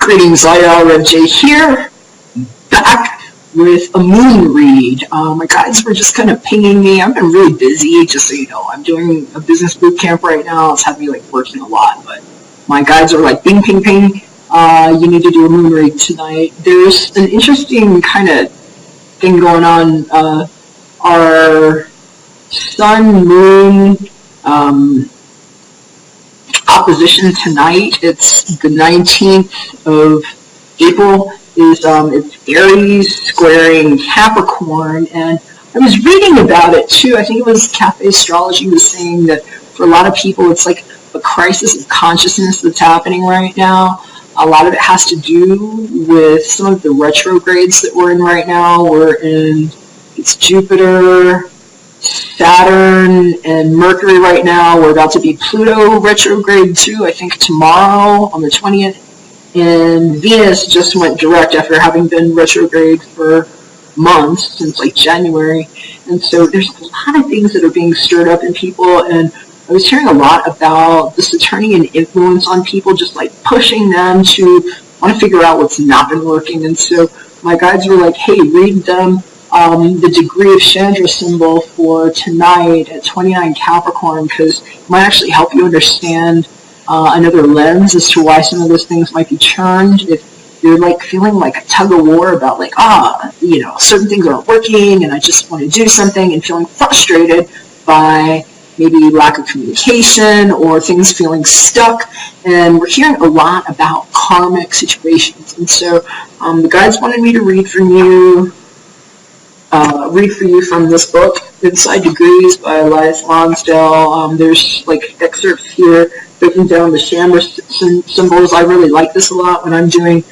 Greetings, Rev J here, back with a moon read. My guides were just kind of pinging me. I've been really busy, just so you know. I'm doing a business boot camp right now. It's had me like working a lot, but my guides are like ping, ping, ping. You need to do a moon read tonight. There's an interesting kind of thing going on. Our sun moon opposition tonight. It's the 19th of April. It's Aries squaring Capricorn, and I was reading about it too. I think it was Cafe Astrology was saying that for a lot of people it's like a crisis of consciousness that's happening right now. A lot of it has to do with some of the retrogrades that we're in right now. It's Jupiter, Saturn, and Mercury right now. We're about to be Pluto retrograde too, I think tomorrow on the 20th. And Venus just went direct after having been retrograde for months, since like January. And so there's a lot of things that are being stirred up in people, and I was hearing a lot about the Saturnian influence on people, just like pushing them to want to figure out what's not been working. And so my guides were like, hey, read them the degree of Chandra symbol for tonight at 29 Capricorn, because it might actually help you understand another lens as to why some of those things might be churned. If you're like feeling like a tug of war about like, certain things aren't working and I just want to do something, and feeling frustrated by maybe lack of communication or things feeling stuck. And we're hearing a lot about karmic situations. And so the guides wanted me to read for you from this book, Inside Degrees by Elias Lonsdale. There's like excerpts here breaking down the Chandra symbols. I really like this a lot when I'm doing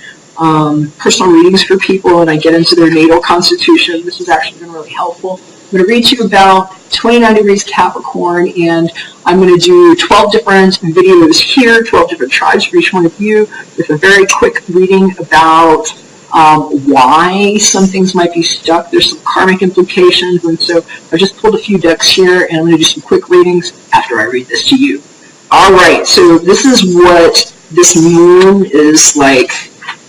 personal readings for people and I get into their natal constitution. This has actually been really helpful. I'm going to read to you about 29 degrees Capricorn, and I'm going to do 12 different videos here, 12 different tribes for each one of you, with a very quick reading about why some things might be stuck. There's some karmic implications, and so I've just pulled a few decks here, and I'm going to do some quick readings after I read this to you. Alright, so this is what this moon is like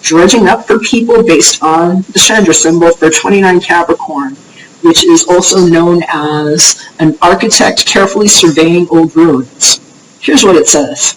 dredging up for people based on the Chandra symbol for 29 Capricorn, which is also known as an architect carefully surveying old ruins. Here's what it says.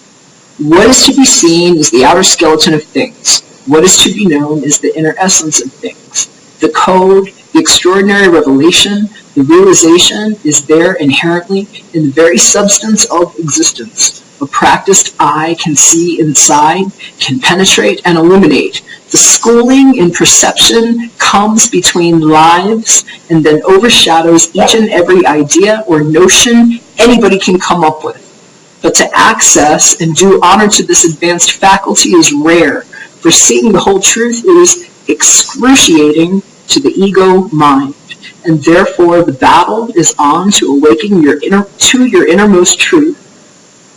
What is to be seen is the outer skeleton of things. What is to be known is the inner essence of things. The code, the extraordinary revelation, the realization is there inherently in the very substance of existence. A practiced eye can see inside, can penetrate and illuminate. The schooling in perception comes between lives and then overshadows each and every idea or notion anybody can come up with. But to access and do honor to this advanced faculty is rare, for seeing the whole truth is excruciating to the ego mind, and therefore the battle is on to awaken your innermost truth,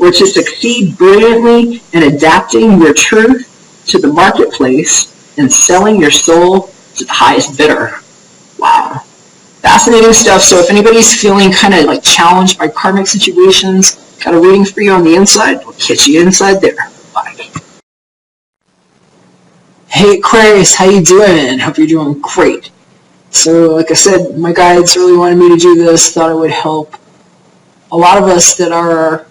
or to succeed brilliantly in adapting your truth to the marketplace and selling your soul to the highest bidder. Wow. Fascinating stuff. So if anybody's feeling kind of like challenged by karmic situations, got a reading for you on the inside, we'll catch you inside there. Bye. Hey Aquarius, how you doing? Hope you're doing great. So like I said, my guides really wanted me to do this, thought it would help a lot of us that are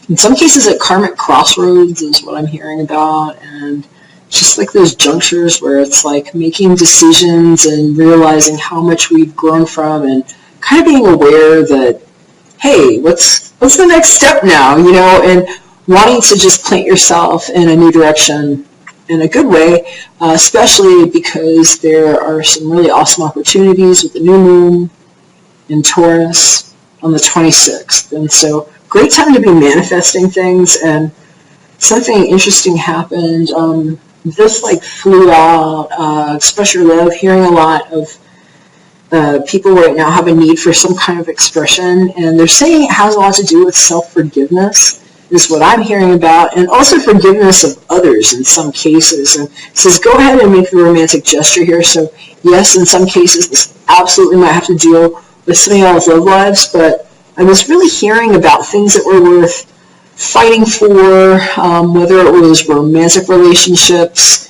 in some cases at karmic crossroads is what I'm hearing about, and just like those junctures where it's like making decisions and realizing how much we've grown from, and kind of being aware that, hey, what's the next step now, and wanting to just plant yourself in a new direction in a good way, especially because there are some really awesome opportunities with the new moon in Taurus on the 26th. And so great time to be manifesting things, and something interesting happened. This like flew out, express your love, hearing a lot of people right now have a need for some kind of expression, and they're saying it has a lot to do with self-forgiveness, is what I'm hearing about, and also forgiveness of others in some cases. And it says go ahead and make the romantic gesture here. So yes, in some cases this absolutely might have to deal with something else love lives, but I was really hearing about things that were worth fighting for, whether it was romantic relationships,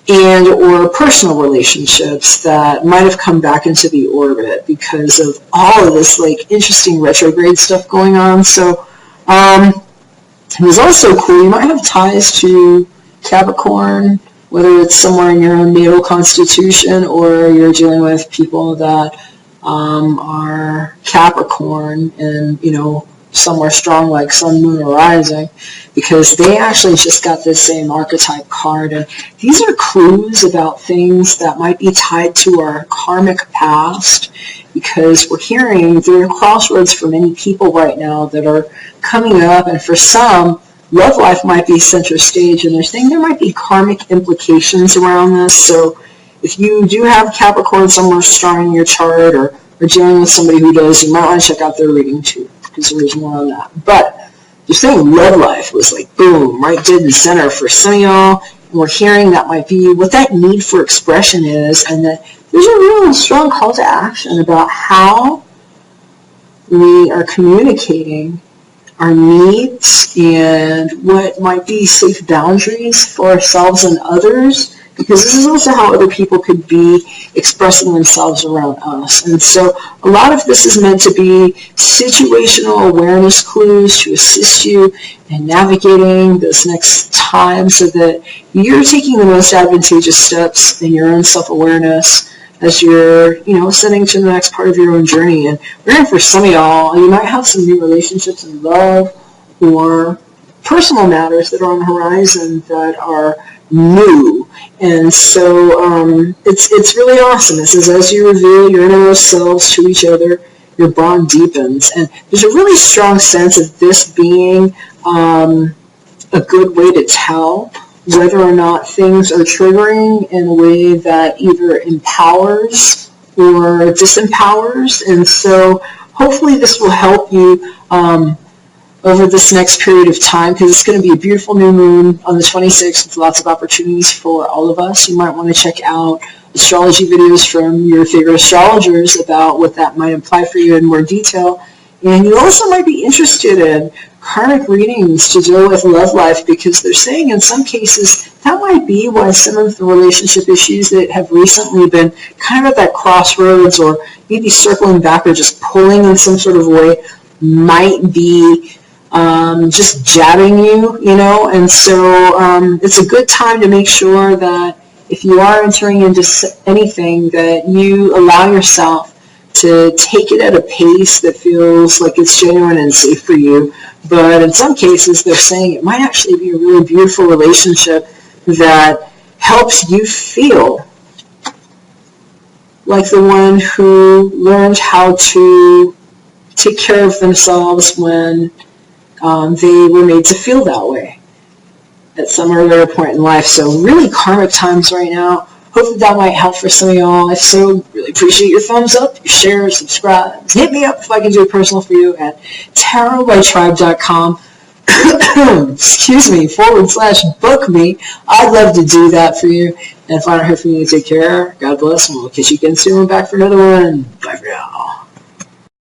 and or personal relationships that might have come back into the orbit because of all of this like interesting retrograde stuff going on. So it was also cool. You might have ties to Capricorn, whether it's somewhere in your own natal constitution or you're dealing with people that are Capricorn and, you know, somewhere strong like Sun, Moon, or Rising, because they actually just got this same archetype card. And these are clues about things that might be tied to our karmic past, because we're hearing there are crossroads for many people right now that are coming up, and for some, love life might be center stage, and they're saying there might be karmic implications around this. So if you do have Capricorn somewhere strong in your chart, or dealing with somebody who does, you might want to check out their reading too, because there's more on that. But the saying love life was like, boom, right dead in the center for some of y'all. And we're hearing that might be what that need for expression is, and that there's a real strong call to action about how we are communicating our needs and what might be safe boundaries for ourselves and others, because this is also how other people could be expressing themselves around us. And so a lot of this is meant to be situational awareness clues to assist you in navigating this next time so that you're taking the most advantageous steps in your own self-awareness as you're, you know, ascending to the next part of your own journey. And for some of y'all, you might have some new relationships in love or personal matters that are on the horizon that are new. And so it's really awesome. It says as you reveal your innermost selves to each other, your bond deepens. And there's a really strong sense of this being a good way to tell whether or not things are triggering in a way that either empowers or disempowers. And so hopefully this will help you over this next period of time, because it's going to be a beautiful new moon on the 26th with lots of opportunities for all of us. You might want to check out astrology videos from your favorite astrologers about what that might imply for you in more detail. And you also might be interested in karmic readings to deal with love life, because they're saying in some cases that might be why some of the relationship issues that have recently been kind of at that crossroads, or maybe circling back or just pulling in some sort of way, might be just jabbing you, you know. And so it's a good time to make sure that if you are entering into anything, that you allow yourself to take it at a pace that feels like it's genuine and safe for you. But in some cases, they're saying it might actually be a really beautiful relationship that helps you feel like the one who learned how to take care of themselves when they were made to feel that way at some earlier point in life. So really karmic times right now. Hopefully that might help for some of y'all. If so, really appreciate your thumbs up, your shares, subscribe. Hit me up if I can do it personal for you at tarotbytribe.com. Excuse me, /book me. I'd love to do that for you. And if I don't hear from you, take care. God bless, and we'll catch you again soon. We're back for another one. Bye for now.